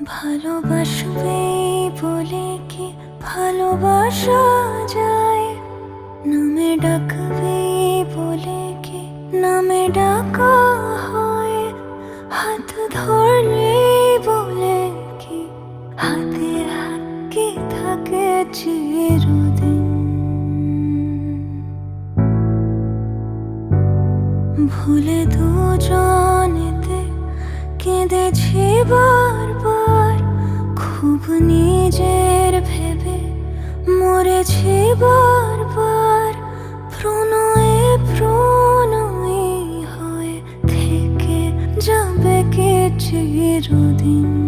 ভালোবাসবে বলে কি ভালোবাসা যায়? নামে ডাকবে বলে কি নামে ডাকা হয়? হাত ধরলে বলে কি হাতে হাত কি থাকে চিরদিন? ভুলে দুজনেতে কেঁদেছি বারবার, খুব নিজের ভেবে মরেছি বারবার। প্রণয়ে প্রণয়ী হয়ে থেকে যাবে কি চিরদিন?